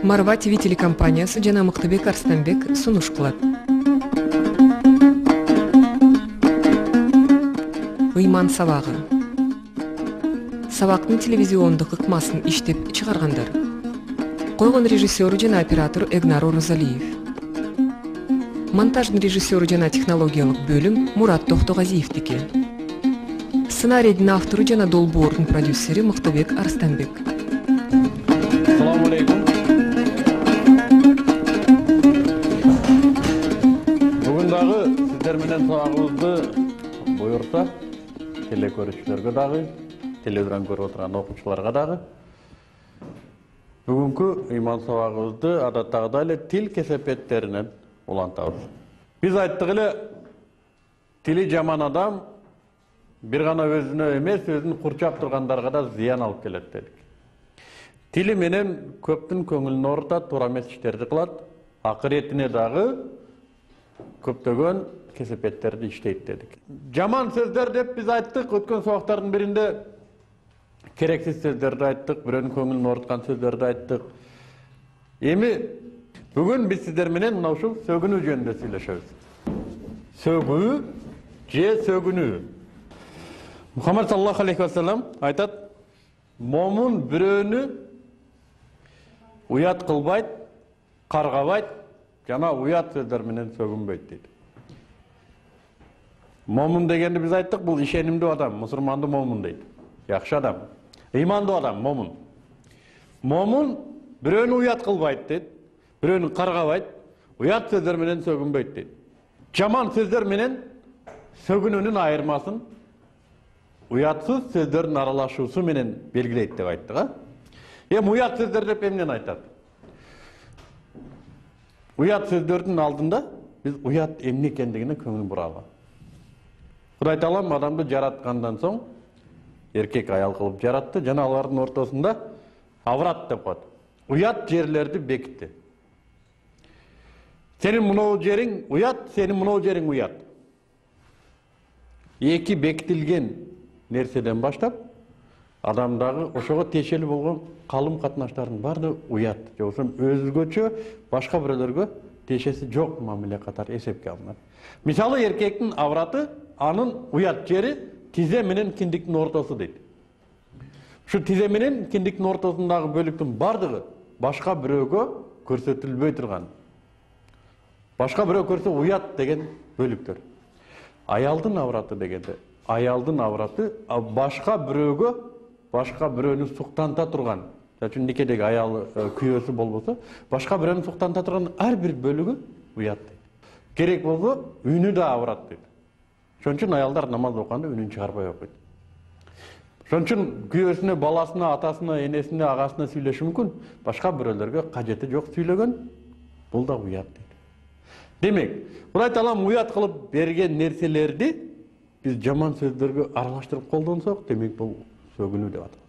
Марва ТВ телекомпаниясы жана Мыктыбек Арстанбек сунуш кылат. Ыйман сабагы. Сабактын телевизиондук ыкмасын иштеп чыгаргандар. Койгон режиссеру жана оператору Эгнар Орозалиев. Монтаждын режиссеру жана технологиялык бөлүм Мурат Токтогазиевдики. Сценарийдин автору жана долбоордун продюсери Мыктыбек Арстанбек. Assalamu alaikum. Бүгүн дагы сиздер менен сабагыбызды буйрса, телекөрүүчүлөргө дагы, телевизордон көрүп отурган окуучуларга дагы бүгүнкү ыйман сабагыбызды адаттагыдай эле тил кесепеттеринен улантабыз. Биз айттык эле, тили жаман адам бир гана өзүнө эмес, өзүн курчап тургандарга да зыян алып келет дедик. Тили менен көптүн көңүлүн оорутат, туура эмес иштерди кылат, акыретине дагы көптөгөн кесепеттерди иштейт дедик. Жаман сөздөр деп биз айттык, өткөн сабактардын биринде керексиз сөздөрдү айттык, бирөөнүн көңүлүн ооруткан сөздөрдү айттык. Эми бүгүн биз сиздер менен мына ушул сөгүнүү жөнүндө сүйлөшөбүз. Сөгүү же сөгүнүү. Мухаммад саллаллаху алейхи ва саллям айтат: момун бирөөнү уят кылбайт, каргабайт, жана уят сөздөр менен сөгүнбөйт дейт. Момун дегенди биз айттык, бул ишенимдүү адам, мусулманды момун дейт. Жакшы адам, ыймандуу адам, момун. Момун бирөөнү уят кылбайт дейт, бирөөнү каргабайт, уят сөздөр менен сөгүнбөйт дейт. Жаман сөздөр менен сөгүнүүнүн айырмасын уятсыз сөздөрдүн аралашуусу менен белгилейт деп айттык. Эми уят сөздөр деп эмнени айтат? Уят сөздөрдүн алдында биз уят эмне экендигине көңүл буралы. Кудай Таалам адамды жараткандан соң эркек аял кылып жаратты, жана алардын ортосунда аврат деп коет. Уят жерлерди бекитти. Сенин мынау жериң уят, сенин мынау жериң уят. Эки бекитилген нерседен баштап адамдагы ошого тиешелүү болгон калым катнаштардын баардыгы уят, же болбосо өзгөчө башка бирөөлөргө тиешеси жок мамиле катары эсепке алынат. Мисалы, эркектин авраты анын уят жери тизе менен киндиктин ортосу дейт. Ушу тизе менен киндиктин ортосундагы бөлүктүн баардыгы башка бирөөгө көрсөтүлбөй турган. Башка бирөө көрсө уят деген бөлүктөр. Аялдын авраты дегенде, аялдын авраты башка бирөөгө, башка бирөөнү суктанта турган. Жачын никедеги аялы күйөөсү болбосо, башка бирөөнү суктанта турган ар бир бөлүгү уят дейт. Керек болсо, үнү да аврат дейт. Ошон үчүн аялдар намаз окуганда үнүн чыгарбай окуйт. Ошон үчүн күйөөсүнө, баласына, атасына, энесине, агасына сүйлөшү мүмкүн, башка бирөөлөргө кажети жок сүйлөгөн, бул да уят дейт. Демек, Кудай Таалам уят кылып берген нерселерди биз жаман сөздөргө аралаштырып колдонсок, демек бул сөгүнүү деп аталат.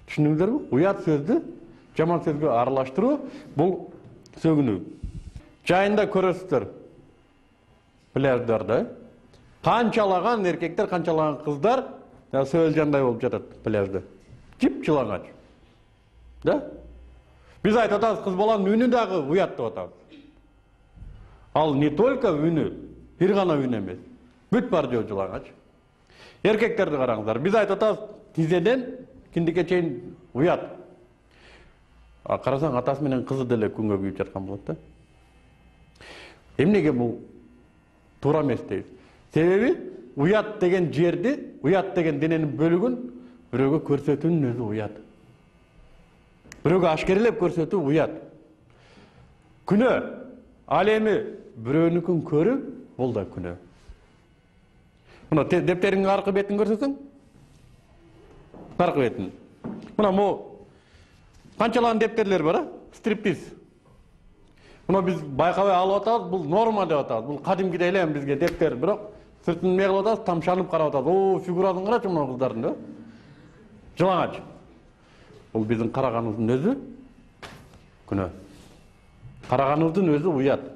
Түшүндүңүздөрбү? Уят сөздү жаман сөзгө аралаштыруу бул сөгүнүү. Жайында көрөсүздөр. Пляждарда канчалаган эркектер, канчалаган кыздар сөөлжандай болуп жатат пляжда. Жып-жылаңач. Да? Биз айтып атабыз, кыз баланын үнү дагы уят деп атабыз. Ал не только үнү, бир гана үн эмес. Бүт бар жылаңач. Эркектерди караңыздар. Биз айтып атабыз, тизеден киндикке чейин уят. Карасаң, атасы менен кызы деле күнгө күйүп жаткан болот да. Эмнеге бул туура эмес дейбиз? Себеби уят деген жерди, уят деген дененин бөлүгүн бирөөгө көрсөтүүнүн өзү уят. Бирөөгө ашкерелеп көрсөтүү уят. Күнөө. Ал эми бирөөнүкүн көрүп, бул да күнөө. Мына дептериңдин аркы бетин көрсөтсөң? Аркы бетин. Мына канчалаган дептерлер бар, стриптиз. Мына биз байкабай алып атабыз, бул норма деп атабыз. Бул кадимкидей эле бизге дептер, бирок сыртын эмне кылып атабыз, тамшанып карап атабыз. О, фигурасын карачы мына кыздардын, да? Жылаңач. Бул биздин караганыбыздын өзү күнөө. Караганыбыздын өзү уят.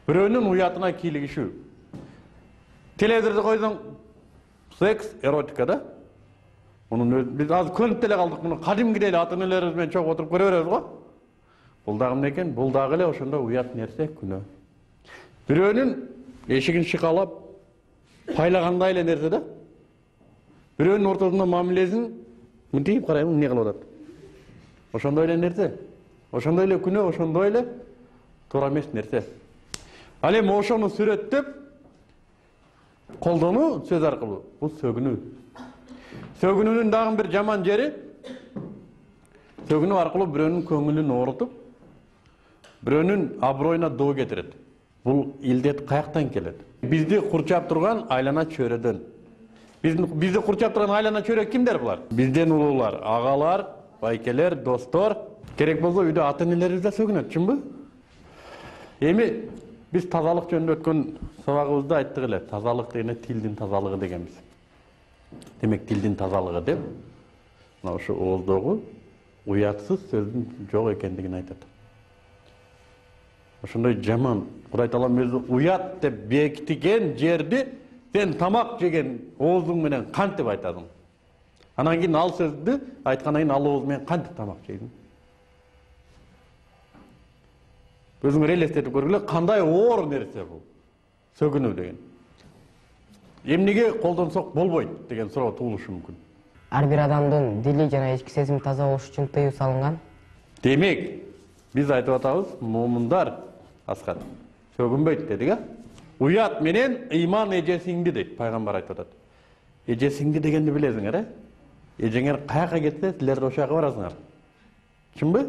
Бирөөнүн уятына кийлигишүү. Телевизорду койсоң, секс, эротика да? Biz az könüp dele kaldık bunu. Kadimki değil, ata-энелерибиз менен чогуу отуруп көрө беребиз го. Бул дагы эмне экен? Бул дагы эле ошондо уят нерсе, күнөө. Бирөөнүн эшигин шыкалап пайлагандай эле нерсе да. Бирөөнүн ортосунда мамилесин мынтип карайм, эмне кылып атат. Ошондой эле нерсе. Ошондой эле күнөө, ошондой эле туура эмес нерсе. Ал эми ошону сүрөттөп колдонуу сөз аркылуу бул сөгүнүү. Сөгүнүүнүн дагы бир жаман жери сөгүнүү аркылуу бирөөнүн көңүлүн оорутуп, бирөөнүн аброюна доо кетирет. Бул илдет каяктан келет? Бизди курчап турган айлана чөйрөдөн. Бизди курчап турган айлана чөйрө кимдер булар? Бизден улуулар, агалар, байкелер, достор. Керек болсо үйдө ата-энелерибиз да сөгүнөт, чынбы? Эми биз тазалык жөнүндө өткөн сабагыбызда айттык эле, тазалык дегенде тилдин тазалыгы дегенбиз. Демек тилдин тазалыгы деп мына ошо ооздогу уятсыз сөздүн жок экендигин айтат. Ошондой жаман Кудай Таалам өзү уят деп бекиткен жерди сен тамак жеген ооздуң менен кантип айтасың? Анан кийин ал сөздү айткандан кийин ал ооз менен кантип тамак жейсиң? Өзүңөр элестетип көргүлө, кандай оор нерсе бул? Сөгүнүү деген. Эмнеге колдонсок болбойт деген суроо туулушу мүмкүн. Ар бир адамдын дили жана ички сезими таза болуш үчүн тыюу салынган. Демек, биз айтып атабыз, момундар Аскат сөгүнбөйт дедик, а? Уят менен ыйман эжесиңди дейт, пайгамбар айтып атат. Эжесиңди дегенди билесиңер, э? Эжеңер каяка кетсе, силер да ошол жака барасыңар. Чынбы?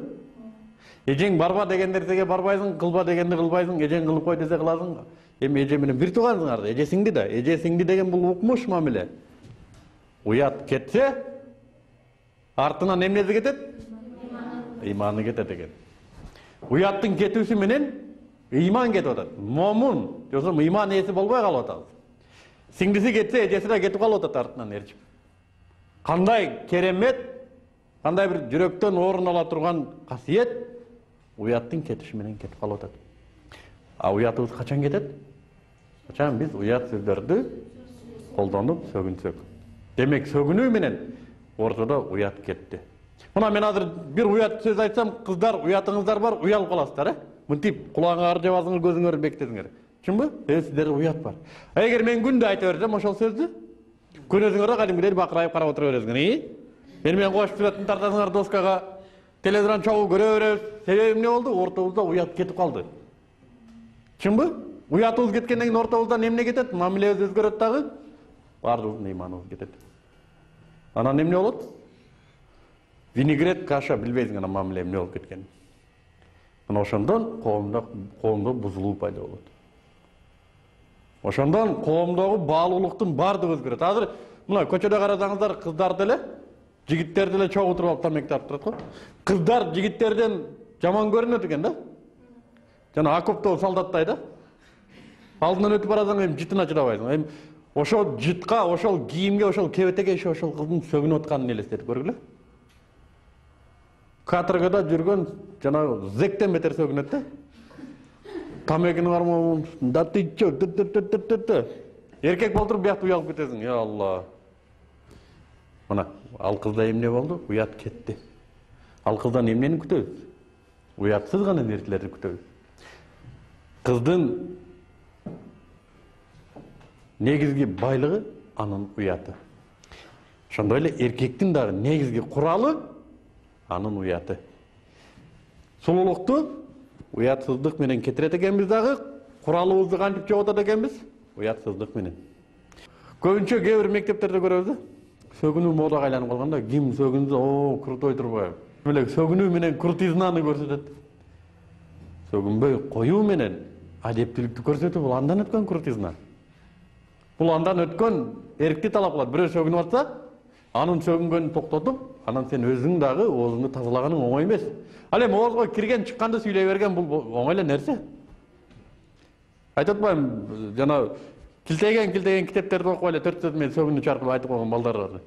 Эжең барба деген нерсеге барбайсың, кылба дегенди кылбайсың, эжең кылып кой десе кыласың. Эми эже менен бир туугансыңар да, эжесиңди да. Эжесиңди деген бул укмуш мамиле. Уят кетсе, артынан эмнеси кетет? Ыйманы кетет экен. Уяттын кетүүсү менен ыйман кетип атат. Момун, жосо ыйман ээси болбой калып атабыз. Сиңдиси кетсе, эжеси да кетип калып атат артынан эрчип. Кандай керемет, кандай бир жүрөктөн орун ала турган касиет уяттын кетиши менен кетип калып атат. А уятыбыз качан кетет? Качан биз уят сөздөрдү колдонуп сөгүнсөк. Демек сөгүнүү менен ортодо уят кетти. Мына мен азыр бир уят сөз айтсам, кыздар уятыңыздар бар, уялып каласыздар, э? Мынтип кулагыңар жабасыңар, көзүңөрдү бекитесиңер. Чынбы? Сиздерде уят бар. Эгер мен күндө айта берсем ошол сөздү, көрөсүңөр да кадимгидей бакырайып карап отура бересиңер. Мен кош сүрөтүн тартасыңар доскага, телевизордон чогуу көрө беребиз. Себеби эмне болду? Ортобузда уят кетип калды. Чынбы? Уятыбыз кеткенден кийин ортобуздан эмне кетет? Мамилебиз өзгөрөт дагы. Бардыгыбыздын ыйманыбыз кетет. Анан эмне болот? Винегрет каша билбейсиң анан мамиле эмне болуп кеткенин. Мына ошондон коомдо бузулуу пайда болот. Ошондон коомдогу баалуулуктун бардыгы өзгөрөт. Азыр мына көчөдө карасаңыздар, кыздар деле, жигиттер деле чогуу туруп алып тамек тартып турат го. Кыздар жигиттерден жаман көрүнөт экен да. Жана окопто солдаттай да. Алдынан өтүп барасаң эми жытына чыдабайсың. Эми ошол жытка, ошол кийимге, ошол кебетеге ошол кыздын сөгүнүп атканын элестетип көргүлө. Каторгада жүргөн жана зектен бетер сөгүнөт да. Тамегини бармауын, да ты чё, эркек болтуруп биякта уялып кетесиң, я Алла. Мына, ал кызда эмне болду? Уят кетти. Ал кыздан эмнени күтөбүз? Уятсыз гана нерселерди күтөбүз. Кыздын негизги байлыгы анын уяты. Ошондой эле эркектин дагы негизги куралы анын уяты. Сулуулукту уятсыздык менен кетирет экенбиз дагы, куралыбызды кантип жоготот экенбиз? Уятсыздык менен. Көбүнчө кээ бир мектептерде көрөбүз да. Сөгүнүү модага айланып калганда, ким сөгүнсө, крутой турбайбы? Эле сөгүнүү менен крутизнаны көрсөтөт. Сөгүнбөй коюу менен адептиликти көрсөтүү бул андан өткөн крутизна. Бул андан өткөн эркти талап кылат. Бирөө сөгүнүп атса, анын сөгүнгөнүн токтотуп, анан сен өзүң дагы оозуңду тазалаганың оңой эмес. Ал эми оозго кирген, чыкканды сүйлөй берген бул оңой эле нерсе. Айтып атпайм, жана килтеген китептерди окуп эле 4 сөз менен сөгүнүү чаркылап айтып койгон балдар бар.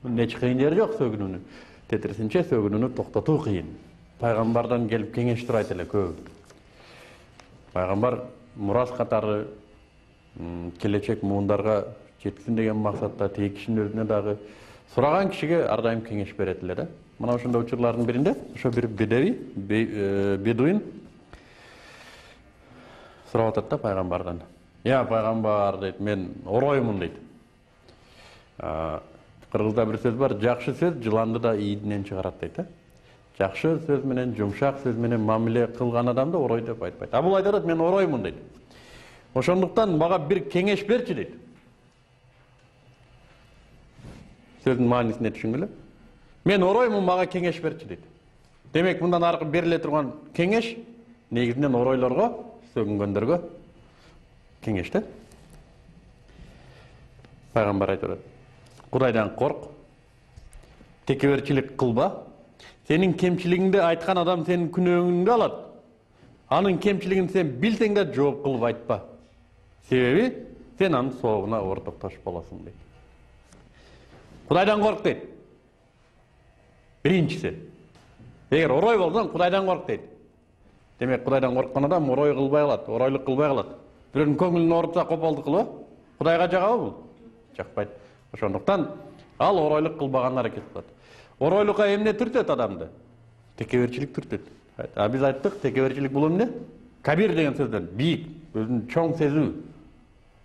Бунун эч кыйын жери жок сөгүнүүнү. Тетирисинче сөгүнүүнү токтотуу кыйын. Пайгамбардан келип кеңеш сурайт эле көп. Пайгамбар мурас катары келечек муундарга жеткизин деген максатта тээ кишинин өзүнө дагы сураган кишиге ар дайым кеңеш берет эле да. мына ошондой учурлардын биринде ошо бир бедуин сурап атат да пайгамбардан. Я пайгамбар дейт, мен ороймун дейт. Кыргызда бир сөз бар, жакшы сөз жыланды да ийдинен чыгарат дейт. Жакшы сөз менен, жумшак сөз менен мамиле кылган адамды орой деп айтпайт. А бул айтат, мен ороймун дейт. Ошондуктан мага бир кеңеш берчи дейт. Сөздүн маанисин түшүнгүлө. Мен ороймун, мага кеңеш берчи дейт. Демек, мындан аркы бериле турган кеңеш негизинен оройлорго, сөгүнгөндөргө кеңеш да. Пайгамбар айтат: Кудайдан корк, текеберчилик кылба. Сенин кемчилигиңди айткан адам сенин күнөөңдү алат. Анын кемчилигин сен билсең да жооп кылып айтпа. Себеби сен анын соогуна ортоктош болосуң дейт. Кудайдан корк дейт. Биринчиси. Эгер орой болсоң, Кудайдан корк дейт. Демек, Кудайдан корккан адам орой кылбай калат, оройлук кылбай калат. Бирөөнүн көңүлүн оорутса копалдык кылып, Кудайга жагабы бул? Жакпайт. Ошондуктан ал оройлук кылбаганга аракет кылат. Оройлукка эмне түртөт адамды? Текеберчилик түртөт. А биз айттык, текеберчилик бул эмне? Кабир деген сөздөн бийик, өзүн чоң сезүү,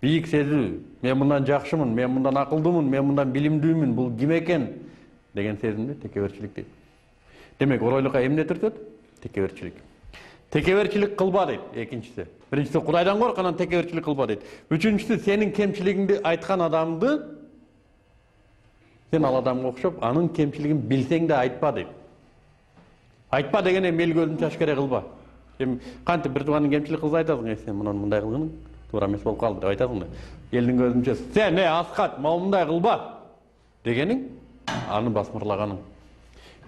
бийик сезүү. Мен мындан жакшымын, мен мындан акылдуумун, мен мындан билимдүүмүн, бул ким экен деген сезимди текеберчилик дейт. Демек, оройлукка эмне түртөт? Текеберчилик. Текеберчилик кылба дейт экинчиси. Биринчиси Кудайдан корк, анан текеберчилик кылба дейт. Үчүнчүсү сенин кемчилигиңди айткан адамды сен ал адамга окшоп, анын кемчилигин билсең да айтпа дейт. Айтпа дегене мел көзүн чачкере кылба. Кантип бир тууганын кемчилик кылса айтасың, сен мунун мындай кылгының туура эмес болуп калды деп айтасың да. Элдин көзүнчө сен аскат, мындай кылба дегениң аны басмырлаганың.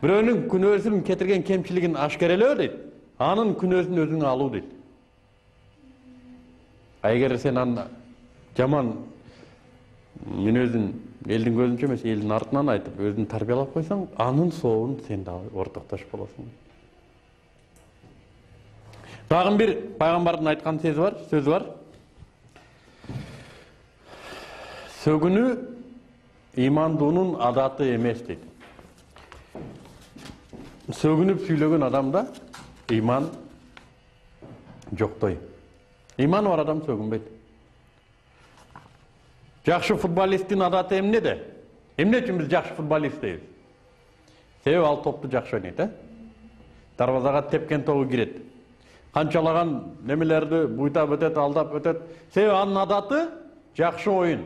Бирөөнүн күнөөсүн кетирген кемчилигин ашкерелөө дейт. Анын күнөөсүн өзүңө алуу дейт. Эгер сен аны жаман мүнөзүн элдин көзүнчө эмес, элдин артынан айтып, өзүн тарбиялап койсоң, анын соогун сен да ортоктош болосуң. Дагы бир пайгамбардын айткан сөзү бар. Сөгүнүү имандуунун адаты эмес дейт. Сөгүнүп сүйлөгөн адамда иман жоктой. Иманы бар адам сөгүнбөйт. Жакшы футболисттин адаты эмнеде? Эмне үчүн биз жакшы футболист дейбиз? Себеби ал топту жакшы ойнойт, дарбазага тепкен тобу кирет. Канчалаган немелерди буйтап өтөт, алдап өтөт. Себеби анын адаты жакшы оюн.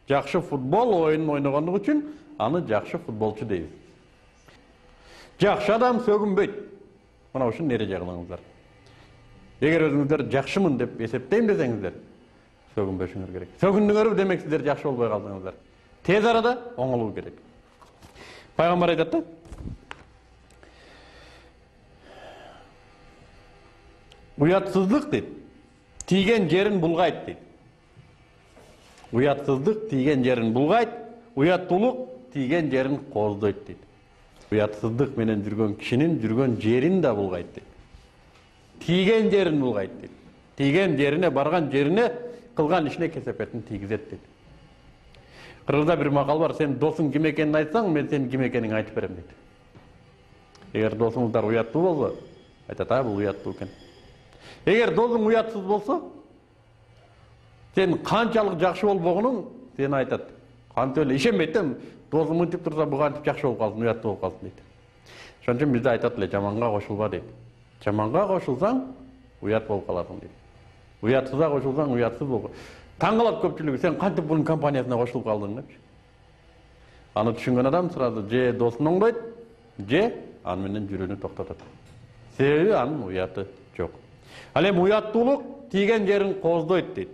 Жакшы футбол оюнун ойногондугу үчүн аны жакшы футболчу дейбиз. Жакшы адам сөгүнбөйт. Мына ушун эреже кылыңыздар. Эгер өзүңүздөр жакшымын деп эсептейм десеңиздер, сөгүнбөшүңөр керек. Сөгүндүңөрбү демек сиздер жакшы болбой калдыңыздар. Тез арада оңолуу керек. Пайгамбар айтат да: Уятсыздык дейт, тийген жерин булгайт дейт. Уятсыздык тийген жерин булгайт, уяттуулук тийген жерин кооздойт дейт. Уятсыздык менен жүргөн кишинин жүргөн жерин да булгайт дейт. Тийген жерин булгайт дейт. Тийген жерине, барган жерине, кылган ишине кесепетин тийгизет дейт. Кыргызда бир макал бар, сен досуң ким экенин айтсаң, мен сенин ким экениңди айтып берем дейт. Эгер досуңуздар уяттуу болсо, айтат, бул уяттуу экен. Эгер досуң уятсыз болсо, сен канчалык жакшы болбогонуң сени айтат. Кантип эле ишенбейт да, досуң мынтип турса, буга антип жакшы болуп калсын, уяттуу болуп калсын дейт. Ошон үчүн бизде айтат эле, жаманга кошулба дейт. Жаманга кошулсаң, уят болуп каласың дейт. Уятсызга кошулсаң, уятсыз болуп. Таң калат көпчүлүгү, сен кантип бунун компаниясына кошулуп калдың депчи. Аны түшүнгөн адам сразу же досун оңдойт, же аны менен жүрүүнү токтотот. Себеби анын уяты жок. Ал эми уяттуулук тийген жерин кооздойт дейт.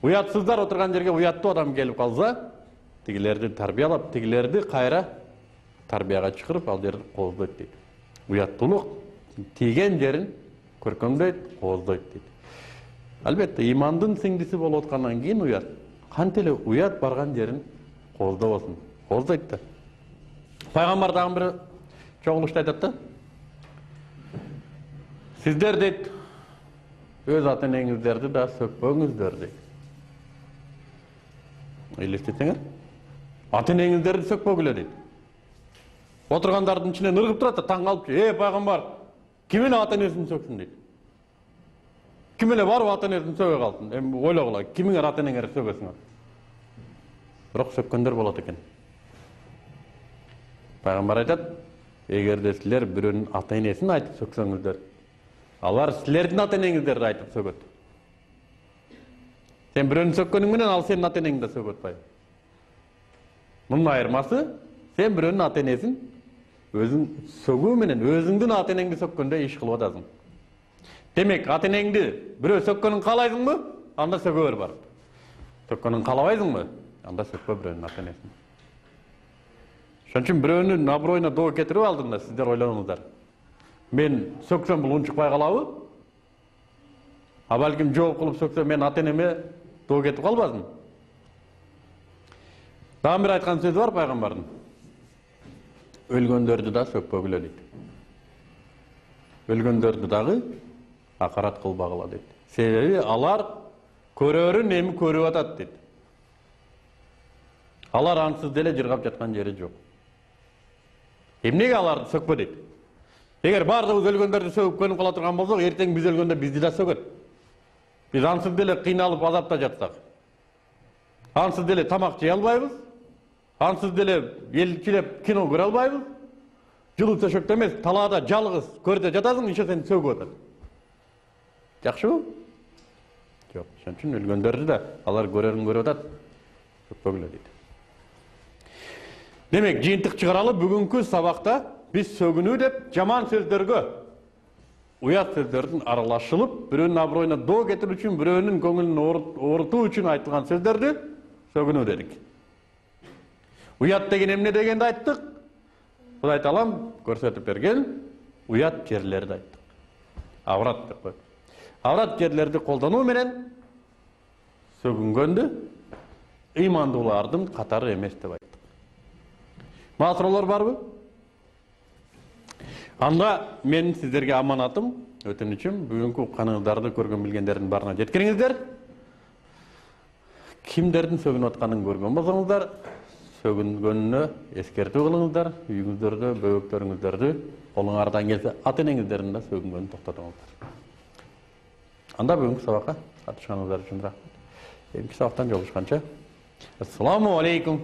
Уятсыздар отурган жерге уяттуу адам келип калса, тигилерди тарбиялап, тигилерди кайра тарбияга чакырып, ал жерди кооздойт дейт. Уяттуулук тийген жерин көркөмдөйт, кооздойт дейт. Албетте, имандын сиңдиси болуп аткандан кийин уят. Кантип эле уят барган жерин кооздобосун. Кооздойт да. Пайгамбар дагы бир чогулушта айтат да: Сиздер дейт, өз ата-энеңиздерди да сөкпөңүздөр дейт. Элестетсеңер, ата-энеңиздерди сөкпөгүлө дейт. Отыргандардын ичинен ыргып турат да таң калып, пайгамбар, ким эле ата энесин сөксүн дейт. Ким эле барып ата энесин сөкө калсын. Эми ойлогула, кимиңер ата энеңерди сөкөсүңөр. Бирок сөккөндөр болот экен. Пайгамбар айтат, эгерде силер бирөөнүн ата энесин айтып сөксөңүздөр, алар силердин ата энеңиздерди айтып сөкөт. Сен бирөөнү сөккөнүң менен ал сенин ата энеңди да сөкөт атпайбы? Мунун айырмасы, сен бирөөнүн ата энесин өзүң сөгүү менен өзүңдүн ата энеңди сөккөндө иш кылып атасың. Демек, ата энеңди бирөө сөккөнүн каалайсыңбы? Анда сөкө бер барып. Сөккөнүн каалабайсыңбы? Анда сөкпө бирөөнүн ата энесин. Ошон үчүн бирөөнүн аброюна доо кетирип алдында сиздер ойлонуңуздар. Мен сөксөм бул унчукпай калабы? А балким жооп кылып сөксөм мен ата энеме доо кетип калбасмын? Дагы бир айткан сөзү бар пайгамбардын. Өлгөндөрдү да сөкпөгүлө дейт. Өлгөндөрдү дагы акарат кылбагыла дейт. Себеби алар көрөрүн эми көрүп атат дейт. Алар ансыз деле жыргап жаткан жери жок. Эмнеге аларды сөкпө дейт? Эгер бардыгыбыз өлгөндөрдү сөгүп көнүп кала турган болсок, эртең биз өлгөндө бизди да сөгөт. Биз ансыз деле кыйналып азапта жатсак, ансыз деле тамак жей албайбыз, ансыз деле элчилеп кино көрө албайбыз, жылуу төшөктө эмес, талаада жалгыз көрдө жатасың, иши сени сөгүп атат. Жакшыбы? Жок, ошон үчүн өлгөндөрдү да алар көрөрүн көрүп атат, сөкпөгүлө дейт. Демек, жыйынтык чыгаралы бүгүнкү сабакта биз сөгүнүү деп жаман сөздөргө, уят сөздөрдүн аралашылып, бирөөнүн аброюна доо кетирүү үчүн, бирөөнүн көңүлүн оорутуу үчүн айтылган сөздөрдү сөгүнүү дедик. Уят деген эмне дегенди айттык? Кудай Таалам көрсөтүп берген уят жерлерди айттык. Аврат деп коет. Аврат жерлерди колдонуу менен сөгүнгөндү ыймандуулардын катары эмес деп айттык. Мага суроолор барбы? Анда мен сиздерге аманатым, өтүнүчүм, бүгүнкү укканыңыздарды көргөн билгендердин барына жеткириңиздер. Кимдердин сөгүнүп атканын көргөн болсоңуздар, сөгүнгөнүнө эскертүү кылыңыздар, үйүңүздөрдө бөбөктөрүңүздөрдү колуңардан келсе ата энеңиздердин да сөгүнгөнүн токтотуңуздар. Анда бүгүнкү сабакка катышканыңыздар үчүн рахмат. Эмки сабактан жолугушканча, ассаламу алейкум.